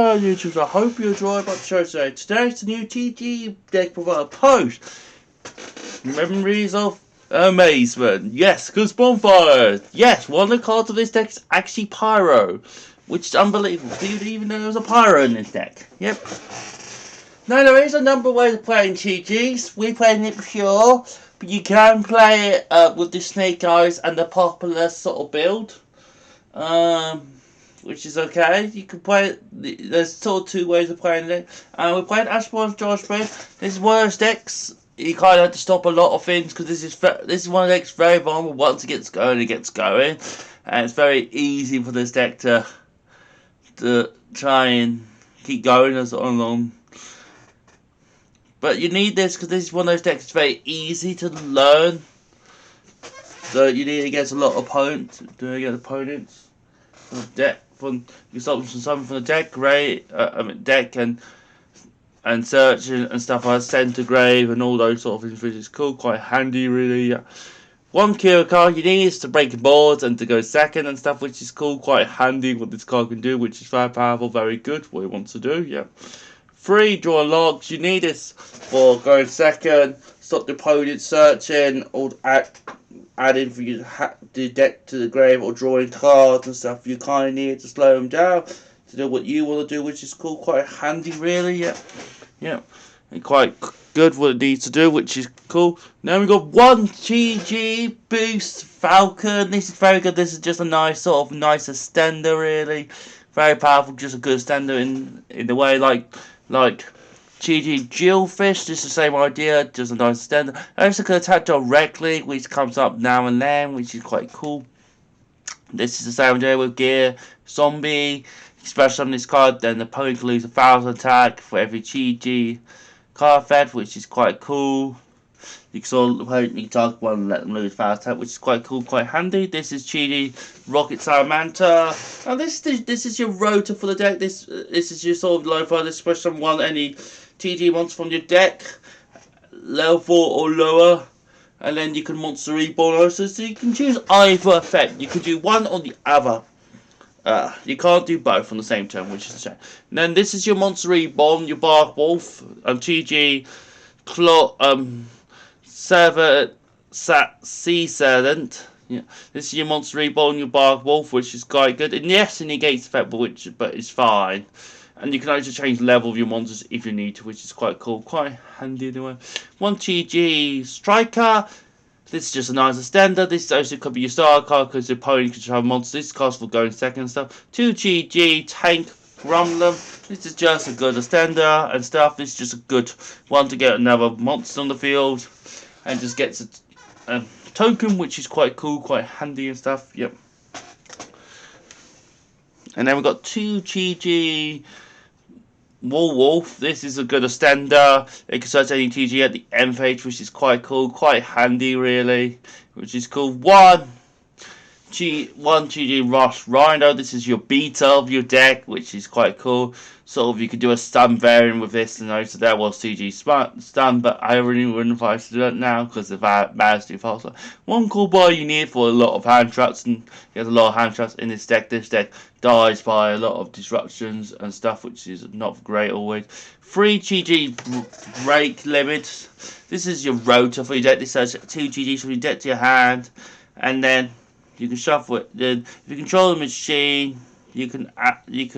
Hello YouTube, I hope you enjoyed my show today. Today's the new TG deck provider post. Memories of Amazement. Yes, because Bonfire. Yes, one of the cards of this deck is actually Pyro. Which is unbelievable. Do you even know there was a Pyro in this deck? Yep. Now there is a number of ways of playing TGs. We played it pure. But you can play it with the Snake Eyes and the popular sort of build. Which is okay. You can play it. There's sort of two ways of playing it. We're playing Ashbourne's George Smith. This is one of those decks. You kind of have to stop a lot of things because this is one of the decks very vulnerable. Once it gets going, and it's very easy for this deck to try and keep going as on. But you need this because this is one of those decks that's very easy to learn. So you need it against a lot of opponents. From deck, you start with something from the deck, deck and search and stuff like center grave and all those sort of things, which is cool, quite handy really. Yeah. One Kira card you need is to break boards and to go second and stuff, which is cool, quite handy what this card can do, which is very powerful, very good, what it wants to do, yeah. 3 draw logs, you need this for going second, stop the opponent searching, or adding for the deck to the grave or drawing cards and stuff. You kind of need to slow them down to do what you want to do, which is cool, quite handy really, yeah, and quite good what it needs to do, which is cool. Now we got 1 GG Boost Falcon. This is very good. This is just a nice sort of nice extender really, very powerful, just a good extender in the way like GG Jillfish, just the same idea, just a nice extender. Also can attack directly, which comes up now and then, which is quite cool. This is the same idea with Gear Zombie. Special on this card, then the opponent can lose 1,000 attack for every GG card fed, which is quite cool. You can sort of target one and let them lose 1,000 attack, which is quite cool, quite handy. This is GG Rocket Salamander. Now this is your rotor for the deck. This is your sort of low fire. This special one any TG monster from your deck, level 4 or lower, and then you can monster reborn also. So you can choose either effect. You can do one or the other. You can't do both on the same turn, which is a shame. And then this is your monster reborn, your Bark Wolf, GG Claw, Sea Servant. Yeah, this is your monster reborn, your Bark Wolf, which is quite good. And yes, it negates effect, but it's fine. And you can also change the level of your monsters if you need to, which is quite cool, quite handy anyway. 1 GG Striker. This is just a nice extender. This also could be your star card because the opponent can have monsters. This costs for going second and stuff. 2 GG Tank Grumlum. This is just a good extender and stuff. This is just a good one to get another monster on the field. And just gets a token, which is quite cool, quite handy and stuff. Yep. And then we've got 2 GG Wolf. This is a good extender. It can search any TG at the end page, which is quite cool, quite handy really, which is cool. 1 GG Rush Rhino. This is your beta of your deck, which is quite cool. Sort of you could do a stun variant with this, and also there was CG stun, but I really wouldn't advise to do that now because of that man's too fast. 1 cool boy you need for a lot of hand traps, and he has a lot of hand traps in this deck. This deck dies by a lot of disruptions and stuff, which is not great always. 3 GG Break Limit. This is your rotor for your deck. This has 2 GGs from your deck to your hand, and then you can shuffle it. Then if you control the machine, you can add it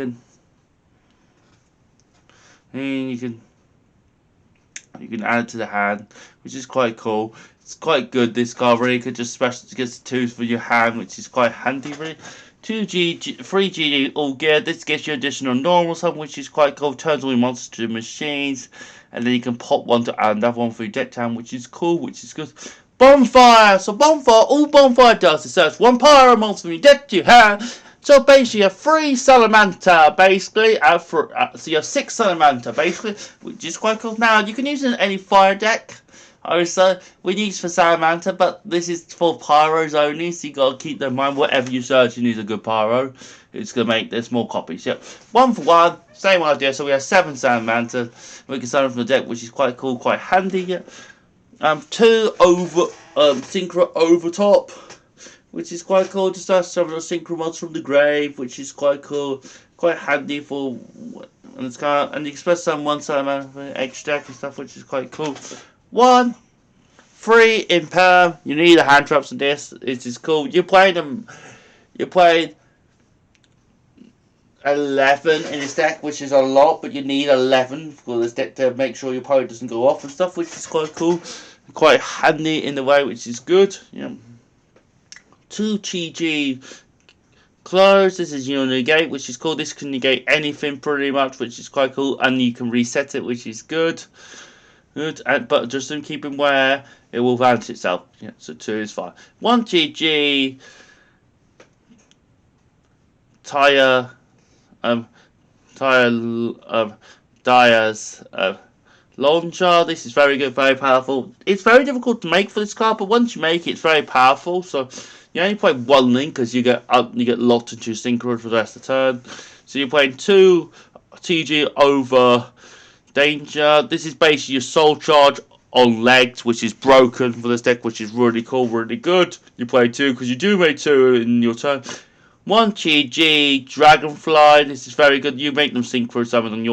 to the hand, which is quite cool. It's quite good. This card really could just special to get 2s for your hand, which is quite handy really. 3 GG All Gear. This gives you additional normal stuff, which is quite cool. Turns all your monsters to machines, and then you can pop one to add another one for your deck town, which is cool, which is good. Bonfire. So Bonfire, all Bonfire does is search 1 Pyro monster from your deck to your hand. So basically, a 3 Salamander, basically, so you have 6 Salamander, basically, which is quite cool. Now, you can use it in any fire deck. Also, we use for Salamander, but this is for Pyros only, so you gotta keep that in mind. Whatever you search, you need a good Pyro. It's gonna make there's more copies. Yep, 1 for 1, same idea. So we have 7 Salamander. We can start them from the deck, which is quite cool, quite handy. Yeah. 2 Synchro Overtop, which is quite cool. Just start some of the synchro mods from the grave, which is quite cool, quite handy for and it's kind of, and you can spend some one side amount of extra deck and stuff, which is quite cool. 1, 3 in perm. You need the hand traps in this. It is cool. You played 11 in this deck, which is a lot, but you need 11 for this deck to make sure your opponent doesn't go off and stuff, which is quite cool. Quite handy in the way, which is good. 2 GG close. This is your negate, which is cool. This can negate anything pretty much, which is quite cool, and you can reset it, which is good. But just in keeping where it will vanish itself. So 2 is fine. 1 GG tire Dyer's launcher. This is very good, very powerful. It's very difficult to make for this card, but once you make it, it's very powerful. So you only play 1 link because you get locked into synchro for the rest of the turn. So you're playing 2 TG over danger. This is basically your soul charge on legs, which is broken for this deck, which is really cool, really good. You play 2 because you do make 2 in your turn. 1 GG Dragonfly. This is very good. You make them synchro summon on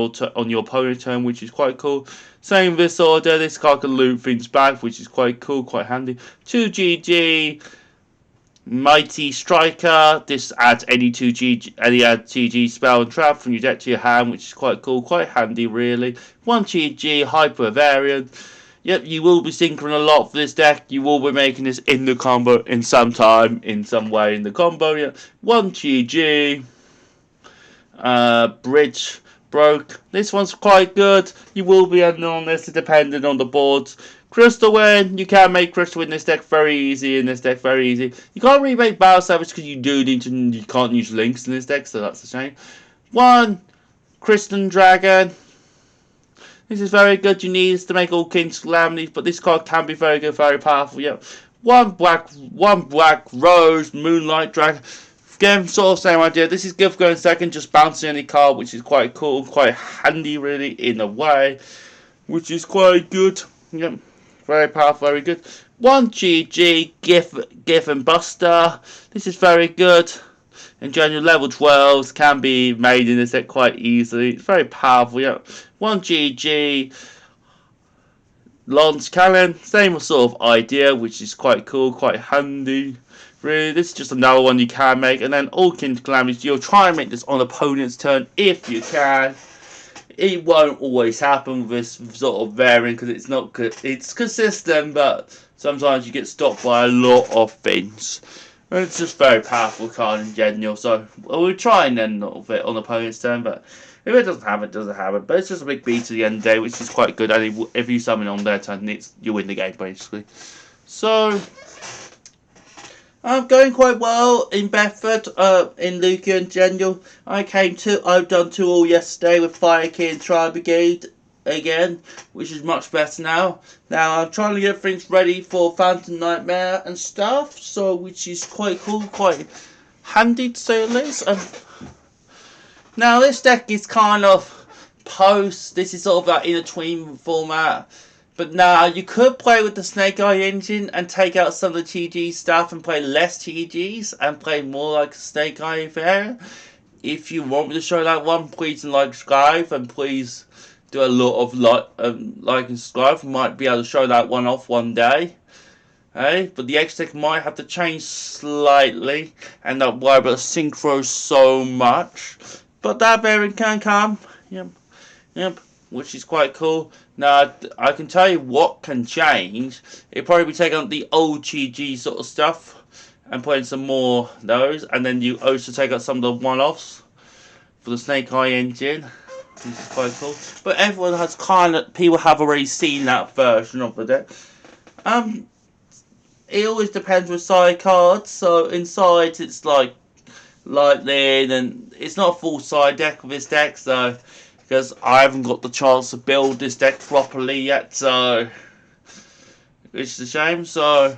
your opponent's turn, which is quite cool. Same this order. This card can loot things back, which is quite cool, quite handy. 2 GG Mighty Striker. This adds any 2 GG spell and trap from your deck to your hand, which is quite cool, quite handy, really. 1 GG Hyper Variant. Yep, you will be synchroning a lot for this deck. You will be making this in the combo in some time, in some way in the combo. Yeah. 1 GG. Bridge broke. This one's quite good. You will be ending on this depending on the boards. Crystal Win. You can make Crystal Win in this deck very easy. Very easy. You can't really make Battle Savage because you can't use links in this deck, so that's a shame. 1 Crystal Dragon. This is very good. You need this to make all King's Calamities, but this card can be very good, very powerful. Yep. 1 black Rose Moonlight Dragon. Again, sort of same idea. This is good for going second, just bouncing any card, which is quite cool, quite handy, really, in a way, which is quite good. Yep. Very powerful, very good. 1 GG Gif and Buster. This is very good. In general, level 12s can be made in this deck quite easily. It's very powerful, yeah. 1 GG Lance Cannon, same sort of idea, which is quite cool, quite handy. Really, this is just another one you can make. And then all King's Calamities, you'll try and make this on opponent's turn if you can. It won't always happen with this sort of variant because it's not good. It's consistent, but sometimes you get stopped by a lot of things. And it's just a very powerful card in general, so we'll try and end of it on opponent's turn, but if it doesn't happen, it doesn't happen. But it's just a big beat to the end of the day, which is quite good, and if you summon on their turn, you win the game, basically. So, I'm going quite well in Bedford, in Luca in general. I've done 2 all yesterday with Fire King Tri Brigade again, which is much better now. Now I'm trying to get things ready for Phantom Nightmare and stuff, so which is quite cool, quite handy to say the least. Now this deck is kind of post. This is sort of like in between format. But now you could play with the Snake Eye engine and take out some of the TG stuff and play less TGs and play more like Snake Eye variant. If you want me to show that one, please like, subscribe, and please do a lot of like and subscribe. We might be able to show that one off one day. Hey, but the X-Tech might have to change slightly and not worry about the synchro so much. But that variant can come. Yep, which is quite cool. Now, I can tell you what can change. It'll probably be taking out the old GG sort of stuff and putting some more of those. And then you also take out some of the one-offs for the Snake Eye engine. Which is quite cool. But everyone has people have already seen that version of the deck. It always depends with side cards. So inside it's like lightning, and it's not a full side deck with this deck, so because I haven't got the chance to build this deck properly yet, so it's a shame. So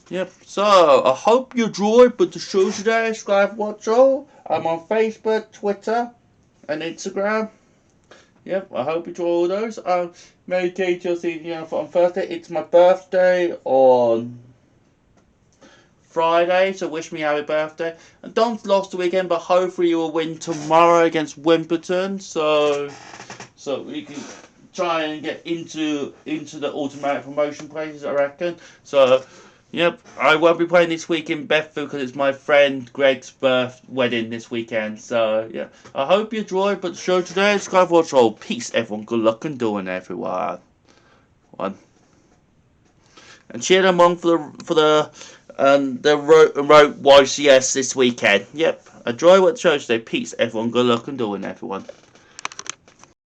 yep, so I hope you enjoyed the show today. Subscribe, watch all. I'm on Facebook, Twitter and Instagram. Yep, I hope you enjoy all those. Merry Kate, you'll see you on Thursday. It's my birthday on Friday, so wish me happy birthday. And Dom's lost the weekend, but hopefully you will win tomorrow against Wimbledon. So we can try and get into the automatic promotion places, I reckon. So. Yep, I won't be playing this week in Bedford because it's my friend Greg's wedding this weekend. So, yeah. I hope you enjoyed the show today. Skyforge Roll. Peace, everyone. Good luck and doing, everyone. And cheer them on for the road YCS this weekend. Yep. Enjoy what the show today. Peace, everyone. Good luck and doing, everyone.